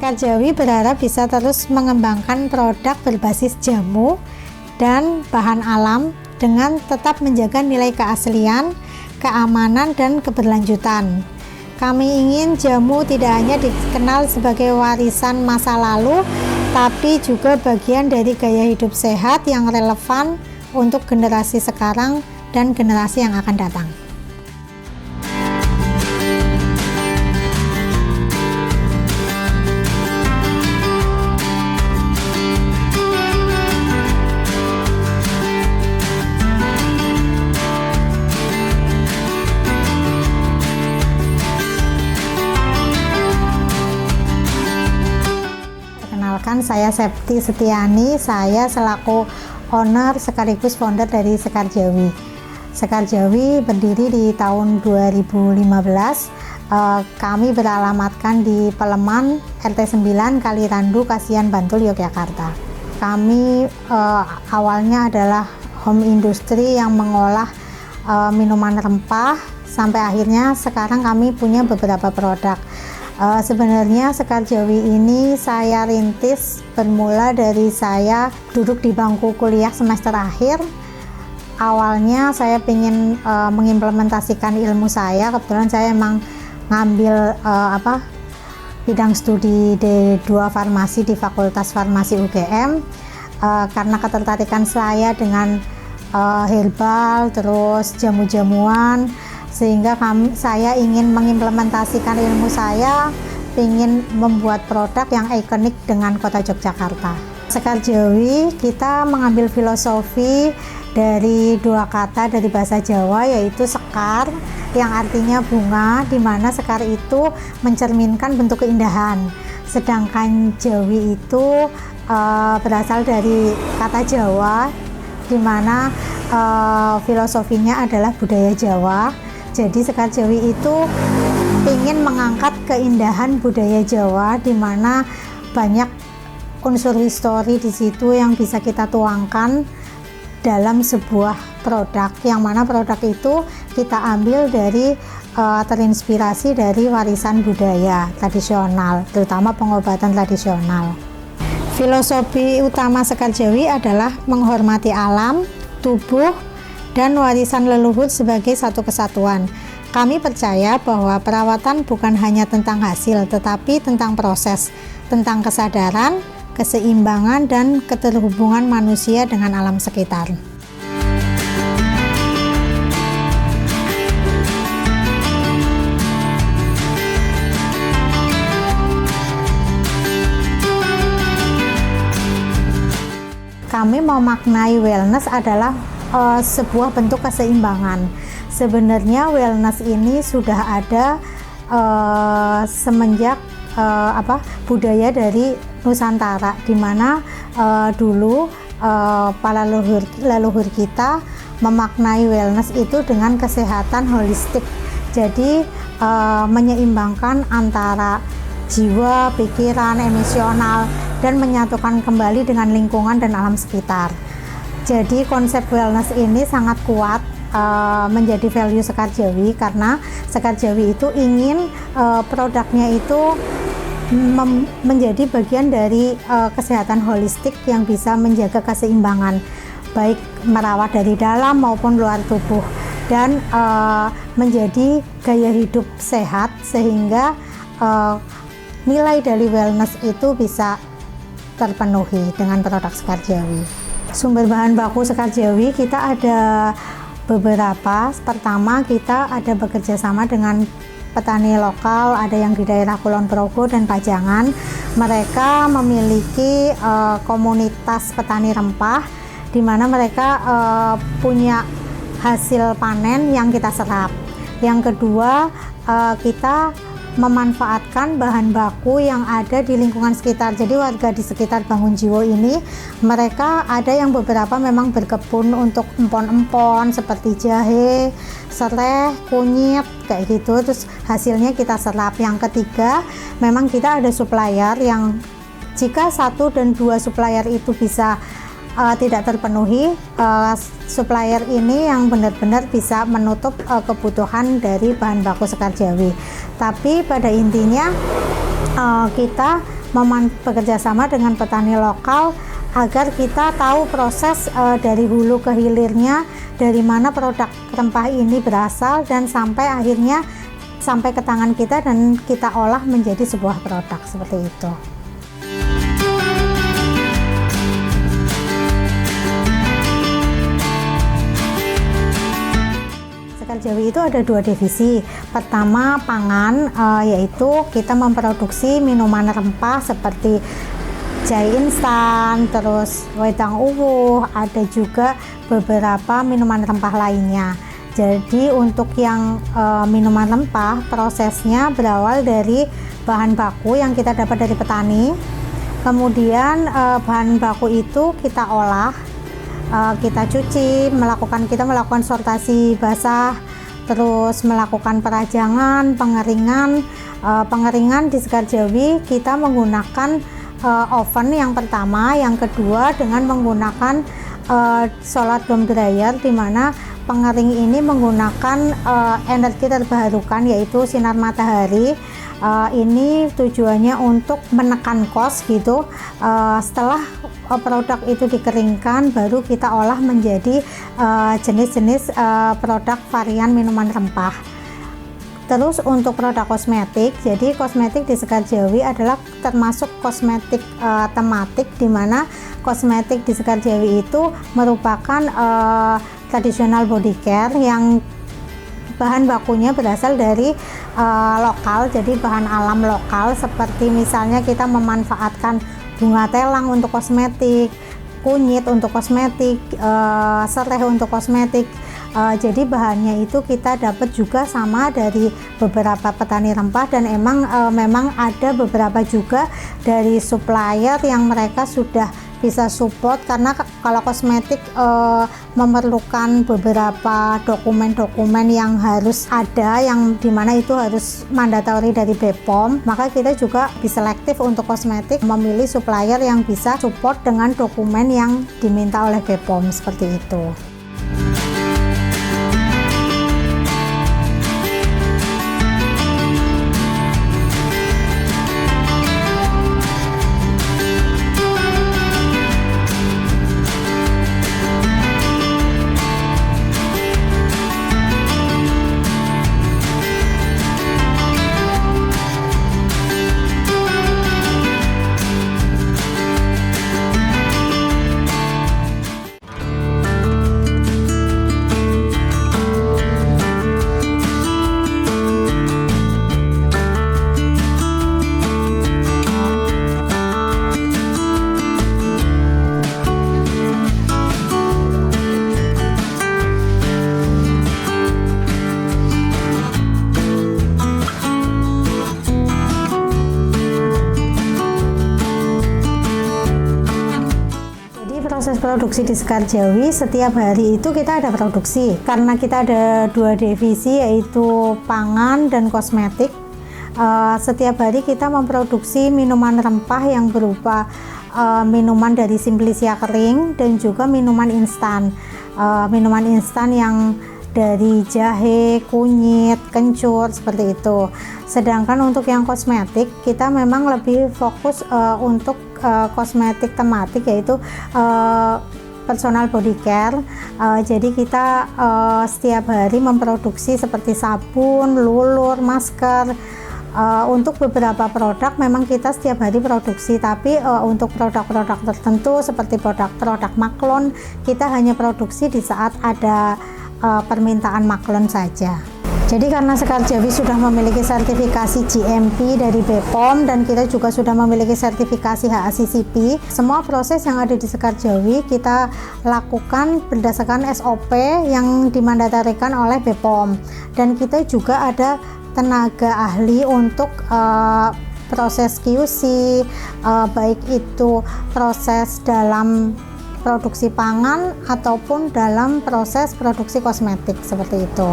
Sekar Jawi berharap bisa terus mengembangkan produk berbasis jamu dan bahan alam dengan tetap menjaga nilai keaslian, keamanan, dan keberlanjutan. Kami ingin jamu tidak hanya dikenal sebagai warisan masa lalu, tapi juga bagian dari gaya hidup sehat yang relevan untuk generasi sekarang dan generasi yang akan datang. Saya Septi Setiani, saya selaku owner sekaligus founder dari Sekar Jawi. Sekar Jawi berdiri di tahun 2015. Kami beralamatkan di Peleman, RT 9, Kalirandu, Kasihan, Bantul, Yogyakarta. Kami awalnya adalah home industry yang mengolah minuman rempah, sampai akhirnya sekarang kami punya beberapa produk. Sebenarnya Sekar Jawi ini saya rintis bermula dari saya duduk di bangku kuliah semester akhir. Awalnya saya ingin mengimplementasikan ilmu saya. Kebetulan saya emang ngambil bidang studi D2 Farmasi di Fakultas Farmasi UGM. Karena ketertarikan saya dengan herbal, terus jamu-jamuan, sehingga saya ingin mengimplementasikan ilmu saya, ingin membuat produk yang ikonik dengan kota Yogyakarta. Sekar Jawi kita mengambil filosofi dari dua kata dari bahasa Jawa, yaitu sekar yang artinya bunga, di mana sekar itu mencerminkan bentuk keindahan, sedangkan Jawi itu berasal dari kata Jawa, di mana filosofinya adalah budaya Jawa. Jadi Sekar Jawi itu ingin mengangkat keindahan budaya Jawa, di mana banyak unsur histori di situ yang bisa kita tuangkan dalam sebuah produk, yang mana produk itu kita ambil dari terinspirasi dari warisan budaya tradisional, terutama pengobatan tradisional. Filosofi utama Sekar Jawi adalah menghormati alam, tubuh, dan warisan leluhur sebagai satu kesatuan. Kami percaya bahwa perawatan bukan hanya tentang hasil, tetapi tentang proses, tentang kesadaran, keseimbangan, dan keterhubungan manusia dengan alam sekitar. Kami memaknai wellness adalah sebuah bentuk keseimbangan. Sebenarnya wellness ini sudah ada semenjak budaya dari Nusantara, di mana dulu para leluhur kita memaknai wellness itu dengan kesehatan holistik. Jadi menyeimbangkan antara jiwa, pikiran, emosional, dan menyatukan kembali dengan lingkungan dan alam sekitar. Jadi konsep wellness ini sangat kuat menjadi value Sekar Jawi, karena Sekar Jawi itu ingin produknya itu menjadi bagian dari kesehatan holistik yang bisa menjaga keseimbangan, baik merawat dari dalam maupun luar tubuh, dan menjadi gaya hidup sehat, sehingga nilai dari wellness itu bisa terpenuhi dengan produk Sekar Jawi. Sumber bahan baku Sekar Jawi kita ada beberapa. Pertama, kita ada bekerja sama dengan petani lokal, ada yang di daerah Kulon Progo dan Pajangan. Mereka memiliki komunitas petani rempah, di mana mereka punya hasil panen yang kita serap. Yang kedua, kita memanfaatkan bahan baku yang ada di lingkungan sekitar. Jadi warga di sekitar Bangunjiwo ini, mereka ada yang beberapa memang berkebun untuk empon-empon seperti jahe, sereh, kunyit, kayak gitu. Terus hasilnya kita serap. Yang ketiga, memang kita ada supplier yang jika 1 dan 2 supplier itu bisa tidak terpenuhi, supplier ini yang benar-benar bisa menutup kebutuhan dari bahan baku Sekar Jawi. Tapi pada intinya kita bekerja sama dengan petani lokal agar kita tahu proses dari hulu ke hilirnya, dari mana produk rempah ini berasal dan sampai akhirnya sampai ke tangan kita dan kita olah menjadi sebuah produk seperti itu. Sekar Jawi itu ada dua divisi. Pertama pangan, yaitu kita memproduksi minuman rempah seperti jahe instan, terus wedang uwuh, ada juga beberapa minuman rempah lainnya. Jadi untuk yang minuman rempah, prosesnya berawal dari bahan baku yang kita dapat dari petani. Kemudian bahan baku itu kita olah, kita cuci, kita melakukan sortasi basah, terus melakukan perajangan, pengeringan. Pengeringan di Sekar Jawi kita menggunakan oven yang pertama, yang kedua dengan menggunakan solar dome dryer, di mana pengering ini menggunakan energi terbarukan yaitu sinar matahari. Ini tujuannya untuk menekan kos gitu. Setelah produk itu dikeringkan, baru kita olah menjadi jenis-jenis produk varian minuman rempah. Terus untuk produk kosmetik, jadi kosmetik di Sekar Jawi adalah termasuk kosmetik tematik, di mana kosmetik di Sekar Jawi itu merupakan tradisional body care yang bahan bakunya berasal dari lokal, jadi bahan alam lokal, seperti misalnya kita memanfaatkan bunga telang untuk kosmetik, kunyit untuk kosmetik, serai untuk kosmetik. Jadi bahannya itu kita dapat juga sama dari beberapa petani rempah, dan memang ada beberapa juga dari supplier yang mereka sudah bisa support, karena kalau kosmetik memerlukan beberapa dokumen-dokumen yang harus ada, yang dimana itu harus mandatori dari BPOM, maka kita juga bisa selektif untuk kosmetik, memilih supplier yang bisa support dengan dokumen yang diminta oleh BPOM seperti itu. Proses produksi di Sekar Jawi, setiap hari itu kita ada produksi, karena kita ada dua divisi yaitu pangan dan kosmetik. Setiap hari kita memproduksi minuman rempah yang berupa minuman dari Simplicia kering dan juga minuman instan. Minuman instan yang dari jahe, kunyit, kencur, seperti itu. Sedangkan untuk yang kosmetik, kita memang lebih fokus untuk kosmetik tematik, yaitu personal body care. Jadi kita setiap hari memproduksi seperti sabun, lulur, masker. Untuk beberapa produk memang kita setiap hari produksi, tapi untuk produk-produk tertentu seperti produk maklon, kita hanya produksi di saat ada permintaan maklon saja. Jadi karena Sekar Jawi sudah memiliki sertifikasi GMP dari BPOM dan kita juga sudah memiliki sertifikasi HACCP, semua proses yang ada di Sekar Jawi kita lakukan berdasarkan SOP yang dimandatarikan oleh BPOM, dan kita juga ada tenaga ahli untuk proses QC, baik itu proses dalam produksi pangan ataupun dalam proses produksi kosmetik seperti itu.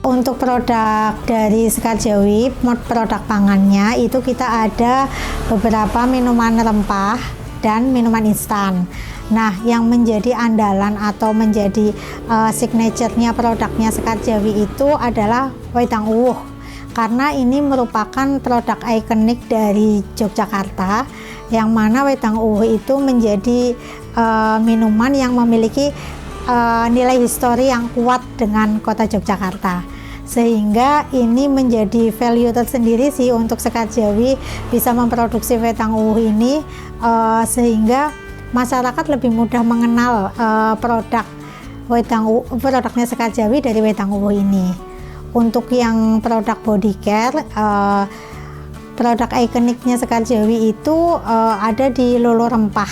Untuk produk dari Sekar Jawi, produk pangannya itu kita ada beberapa minuman rempah dan minuman instan. Nah, yang menjadi andalan atau menjadi signature-nya produknya Sekar Jawi itu adalah wedang uwuh. karena ini merupakan produk ikonik dari Yogyakarta, yang mana wedang uwuh itu menjadi minuman yang memiliki nilai histori yang kuat dengan kota Yogyakarta, sehingga ini menjadi value tersendiri sih untuk Sekarjawi bisa memproduksi wedang uwuh ini, sehingga masyarakat lebih mudah mengenal produknya Sekarjawi dari wedang uwuh ini. Untuk yang produk body care, produk ikoniknya Sekarjawi itu ada di Lolo Rempah,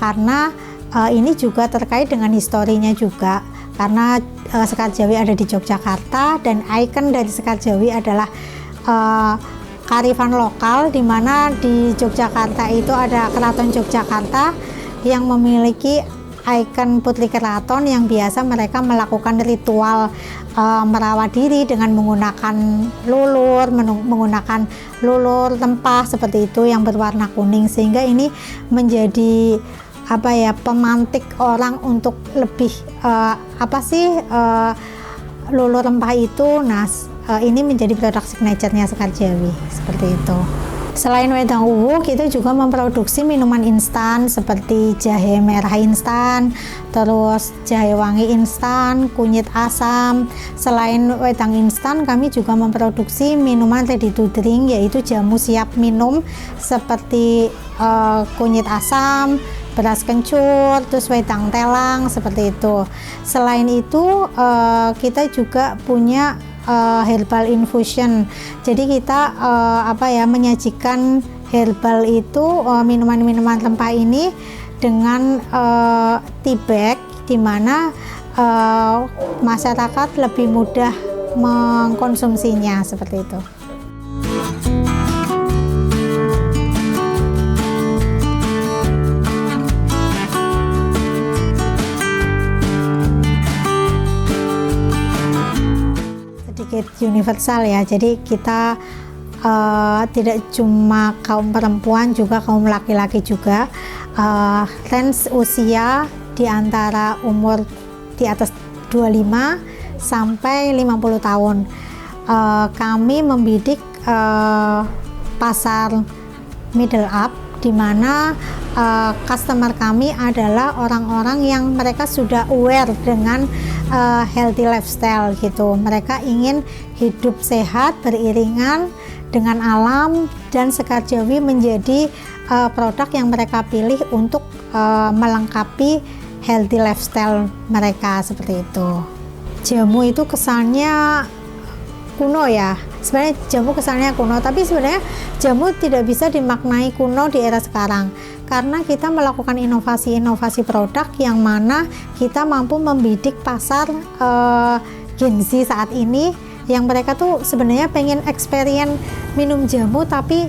karena ini juga terkait dengan historinya juga, karena Sekarjawi ada di Yogyakarta dan ikon dari Sekarjawi adalah kearifan lokal, di mana di Yogyakarta itu ada Keraton Yogyakarta yang memiliki ikon Putri Keraton yang biasa mereka melakukan ritual merawat diri dengan menggunakan lulur rempah seperti itu yang berwarna kuning, sehingga ini menjadi pemantik orang untuk lebih lulur rempah itu. Nah, ini menjadi produk signature-nya Sekarjawi seperti itu. Selain wedang uwuh, kita juga memproduksi minuman instan seperti jahe merah instan, terus jahe wangi instan, kunyit asam. Selain wedang instan, kami juga memproduksi minuman ready to drink, yaitu jamu siap minum seperti kunyit asam, beras kencur, terus wedang telang seperti itu. Selain itu, kita juga punya herbal infusion. Jadi kita menyajikan herbal itu, minuman-minuman rempah ini dengan tea bag, di mana masyarakat lebih mudah mengkonsumsinya seperti itu. Universal ya, jadi kita tidak cuma kaum perempuan, juga kaum laki-laki juga. Range usia di antara umur di atas 25 sampai 50 tahun. Kami membidik pasar middle up, di mana customer kami adalah orang-orang yang mereka sudah aware dengan healthy lifestyle gitu. Mereka ingin hidup sehat beriringan dengan alam, dan Sekarjawi menjadi produk yang mereka pilih untuk melengkapi healthy lifestyle mereka seperti itu. Jamu itu kesannya kuno ya. Sebenarnya jamu kesannya kuno, tapi sebenarnya jamu tidak bisa dimaknai kuno di era sekarang, karena kita melakukan inovasi-inovasi produk yang mana kita mampu membidik pasar Gen Z saat ini, yang mereka tuh sebenarnya pengen experience minum jamu tapi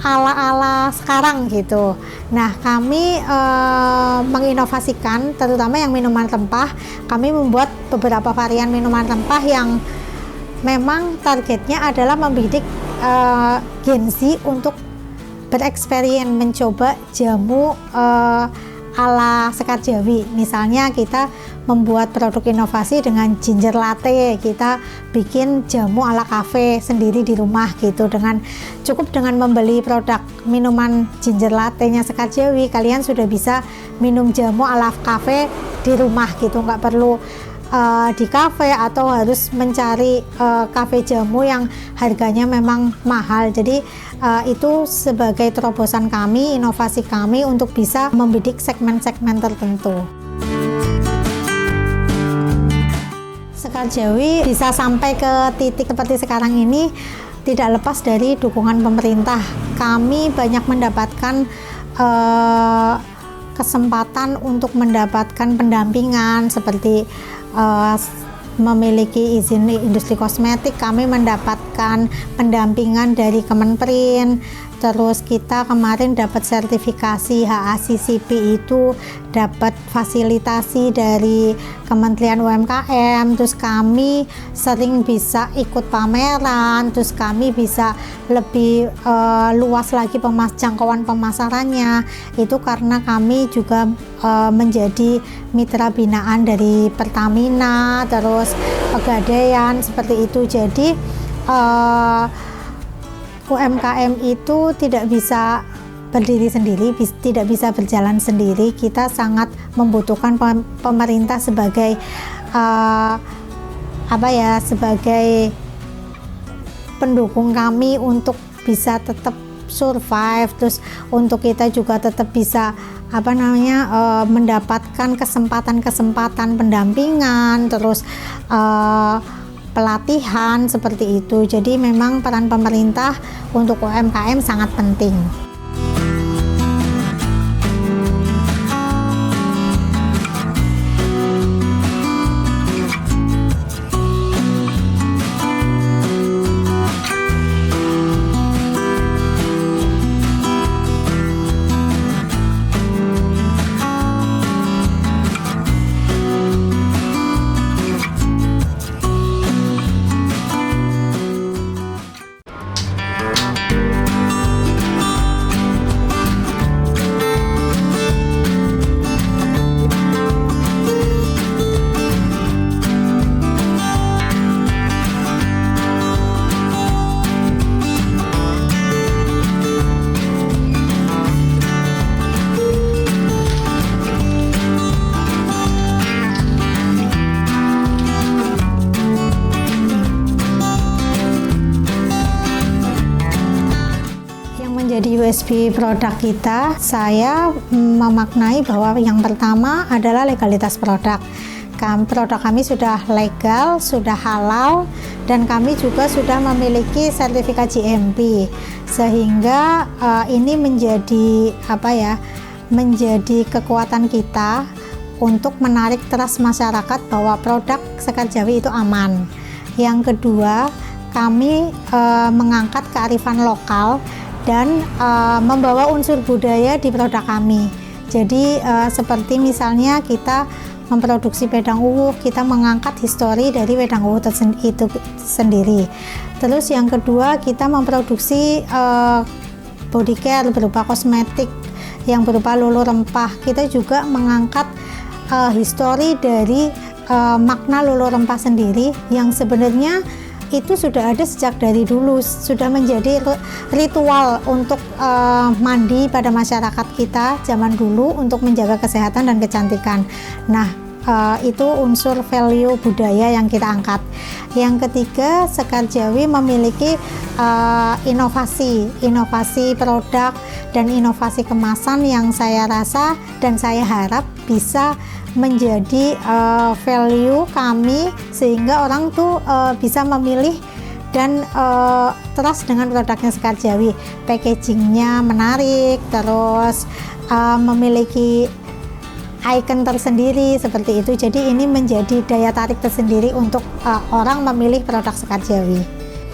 ala-ala sekarang gitu. Nah, kami menginovasikan terutama yang minuman rempah. Kami membuat beberapa varian minuman rempah yang memang targetnya adalah membidik Gen Z untuk bereksperimen mencoba jamu ala Sekarjawi. Misalnya kita membuat produk inovasi dengan ginger latte, kita bikin jamu ala kafe sendiri di rumah gitu. Cukup dengan membeli produk minuman ginger latte-nya Sekarjawi, kalian sudah bisa minum jamu ala kafe di rumah gitu, nggak perlu di kafe atau harus mencari kafe jamu yang harganya memang mahal. Jadi itu sebagai terobosan kami, inovasi kami untuk bisa membidik segmen-segmen tertentu. Sekarjawi bisa sampai ke titik seperti sekarang ini tidak lepas dari dukungan pemerintah. Kami banyak mendapatkan kesempatan untuk mendapatkan pendampingan seperti memiliki izin industri kosmetik. Kami mendapatkan pendampingan dari Kemenperin, terus kita kemarin dapat sertifikasi HACCP, itu dapat fasilitasi dari Kementerian UMKM, terus kami sering bisa ikut pameran, terus kami bisa lebih luas lagi jangkauan pemasarannya. Itu karena kami juga menjadi mitra binaan dari Pertamina, terus Pegadaian seperti itu. Jadi UMKM itu tidak bisa berdiri sendiri, tidak bisa berjalan sendiri. Kita sangat membutuhkan pemerintah sebagai sebagai pendukung kami untuk bisa tetap survive, terus untuk kita juga tetap bisa mendapatkan kesempatan pendampingan, terus pelatihan seperti itu. Jadi memang peran pemerintah untuk UMKM sangat penting. Jadi USP produk kita, saya memaknai bahwa yang pertama adalah legalitas produk. Produk kami sudah legal, sudah halal, dan kami juga sudah memiliki sertifikat GMP, sehingga ini menjadi menjadi kekuatan kita untuk menarik trust masyarakat bahwa produk Sekar Jawi itu aman. Yang kedua, kami mengangkat kearifan lokal dan membawa unsur budaya di produk kami. Jadi seperti misalnya kita memproduksi wedang uwuh, kita mengangkat histori dari wedang uwuh itu sendiri. Terus yang kedua, kita memproduksi body care berupa kosmetik yang berupa luluh rempah. Kita juga mengangkat histori dari makna luluh rempah sendiri yang sebenarnya itu sudah ada sejak dari dulu, sudah menjadi ritual untuk mandi pada masyarakat kita zaman dulu untuk menjaga kesehatan dan kecantikan. Nah, itu unsur value budaya yang kita angkat. Yang ketiga, Sekar Jawi memiliki inovasi produk dan inovasi kemasan yang saya rasa dan saya harap bisa menjadi value kami, sehingga orang tuh bisa memilih dan trust dengan produknya Sekar Jawi. Packagingnya menarik, terus memiliki icon tersendiri seperti itu. Jadi ini menjadi daya tarik tersendiri untuk orang memilih produk Sekar Jawi.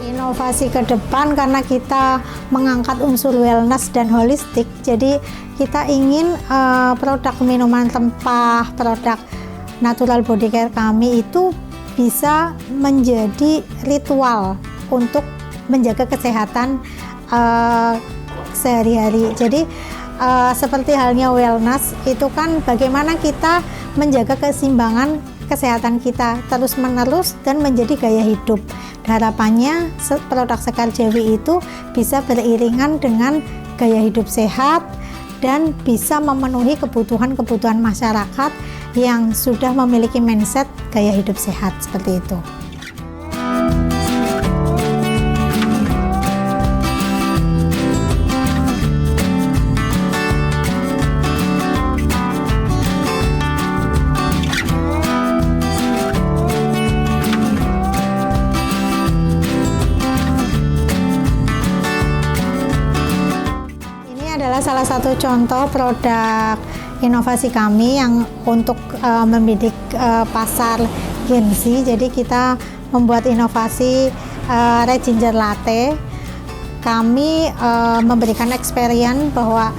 Inovasi ke depan, karena kita mengangkat unsur wellness dan holistik, jadi kita ingin produk minuman rempah, produk natural body care kami itu bisa menjadi ritual untuk menjaga kesehatan sehari-hari. Jadi seperti halnya wellness itu kan bagaimana kita menjaga keseimbangan kesehatan kita terus-menerus dan menjadi gaya hidup. Harapannya produk Sekar Jawi itu bisa beriringan dengan gaya hidup sehat dan bisa memenuhi kebutuhan masyarakat yang sudah memiliki mindset gaya hidup sehat seperti itu. Salah satu contoh produk inovasi kami yang untuk membidik pasar Gen Z. Jadi kita membuat inovasi red ginger latte. Kami memberikan experience bahwa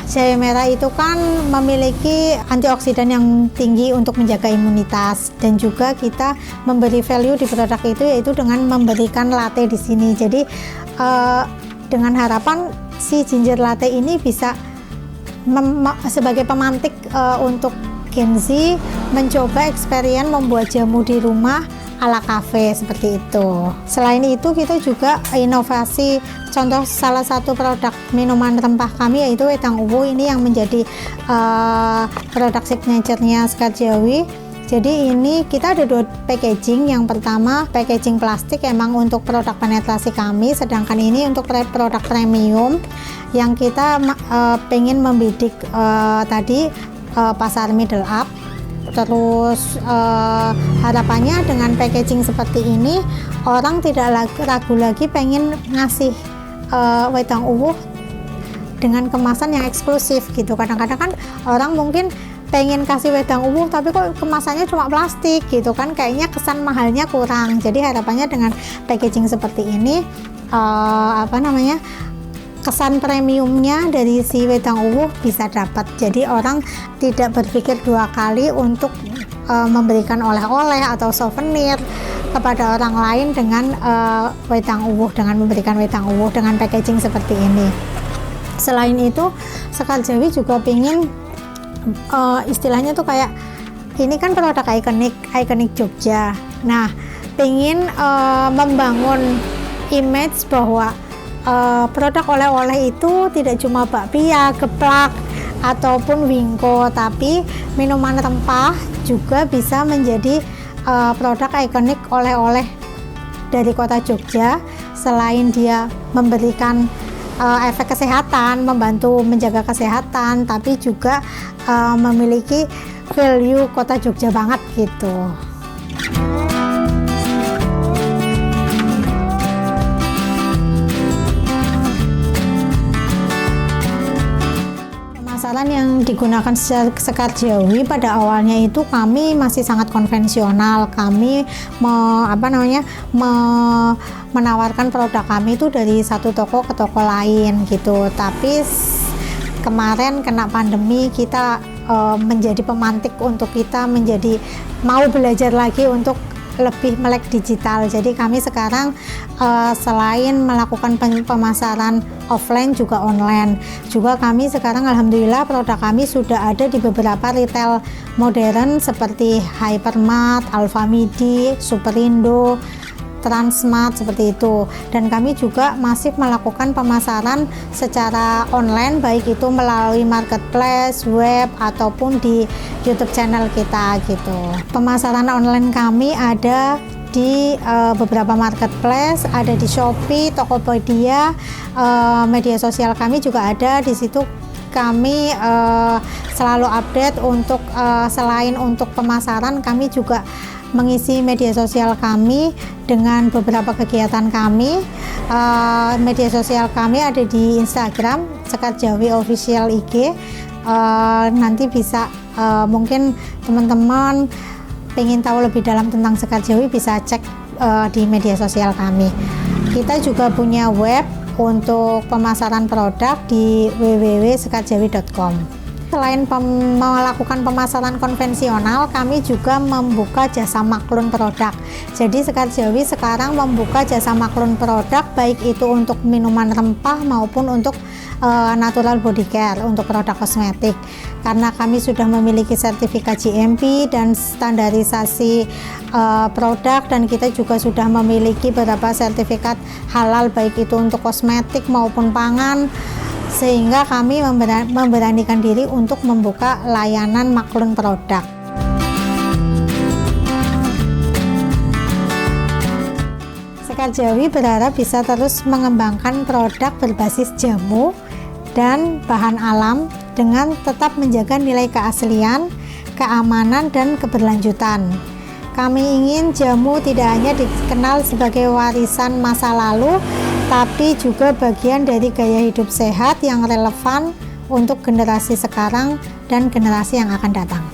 jahe merah itu kan memiliki antioksidan yang tinggi untuk menjaga imunitas, dan juga kita memberi value di produk itu yaitu dengan memberikan latte di sini. Jadi dengan harapan si ginger latte ini bisa sebagai pemantik untuk Gen Z mencoba experience membuat jamu di rumah ala kafe seperti itu. Selain itu kita juga inovasi, contoh salah satu produk minuman rempah kami yaitu wedang uwu, ini yang menjadi produk signature-nya Sekar Jawi. Jadi ini kita ada 2 packaging. Yang pertama packaging plastik emang untuk produk penetrasi kami, sedangkan ini untuk produk premium yang kita pengen membidik tadi pasar middle up. Terus harapannya dengan packaging seperti ini orang tidak ragu lagi pengen ngasih wedang uwu dengan kemasan yang eksklusif gitu. Kadang-kadang kan orang mungkin pengen kasih wedang uwu tapi kok kemasannya cuma plastik gitu kan, kayaknya kesan mahalnya kurang. Jadi harapannya dengan packaging seperti ini kesan premiumnya dari si wedang uwu bisa dapat. Jadi orang tidak berpikir 2 kali untuk memberikan oleh-oleh atau souvenir kepada orang lain dengan wedang uwu, dengan memberikan wedang uwu dengan packaging seperti ini. Selain itu Sekar Jawi juga pingin istilahnya tuh kayak ini kan produk ikonik Jogja. Nah, pengen membangun image bahwa produk oleh-oleh itu tidak cuma bakpia, geplak ataupun wingko, tapi minuman rempah juga bisa menjadi produk ikonik oleh-oleh dari kota Jogja. Selain dia memberikan efek kesehatan, membantu menjaga kesehatan, tapi juga memiliki value kota Jogja banget gitu. Pemasaran yang digunakan Sekar Jawi pada awalnya itu kami masih sangat konvensional. Kami menawarkan produk kami itu dari satu toko ke toko lain gitu. Tapi kemarin kena pandemi, kita menjadi pemantik untuk kita menjadi mau belajar lagi untuk lebih melek digital. Jadi kami sekarang selain melakukan pemasaran offline juga online. Juga kami sekarang alhamdulillah produk kami sudah ada di beberapa retail modern seperti Hypermart, Alfamidi, Superindo, Transmart seperti itu. Dan kami juga masih melakukan pemasaran secara online, baik itu melalui marketplace, web ataupun di YouTube channel kita gitu. Pemasaran online kami ada di beberapa marketplace, ada di Shopee, Tokopedia, media sosial kami juga ada di situ. Kami selalu update untuk selain untuk pemasaran, kami juga mengisi media sosial kami dengan beberapa kegiatan kami. Media sosial kami ada di Instagram Sekar Jawi Official IG. Nanti bisa mungkin teman-teman pengen tahu lebih dalam tentang Sekar Jawi bisa cek di media sosial kami. Kita juga punya web untuk pemasaran produk di www.sekarjawi.com. Selain melakukan pemasaran konvensional, kami juga membuka jasa maklun produk. Jadi Sekar Jawi sekarang membuka jasa maklun produk, baik itu untuk minuman rempah maupun untuk natural body care, untuk produk kosmetik. Karena kami sudah memiliki sertifikat GMP dan standarisasi produk, dan kita juga sudah memiliki beberapa sertifikat halal baik itu untuk kosmetik maupun pangan, sehingga kami memberanikan diri untuk membuka layanan maklun produk. Sekar Jawi berharap bisa terus mengembangkan produk berbasis jamu dan bahan alam dengan tetap menjaga nilai keaslian, keamanan, dan keberlanjutan. Kami ingin jamu tidak hanya dikenal sebagai warisan masa lalu, tapi juga bagian dari gaya hidup sehat yang relevan untuk generasi sekarang dan generasi yang akan datang.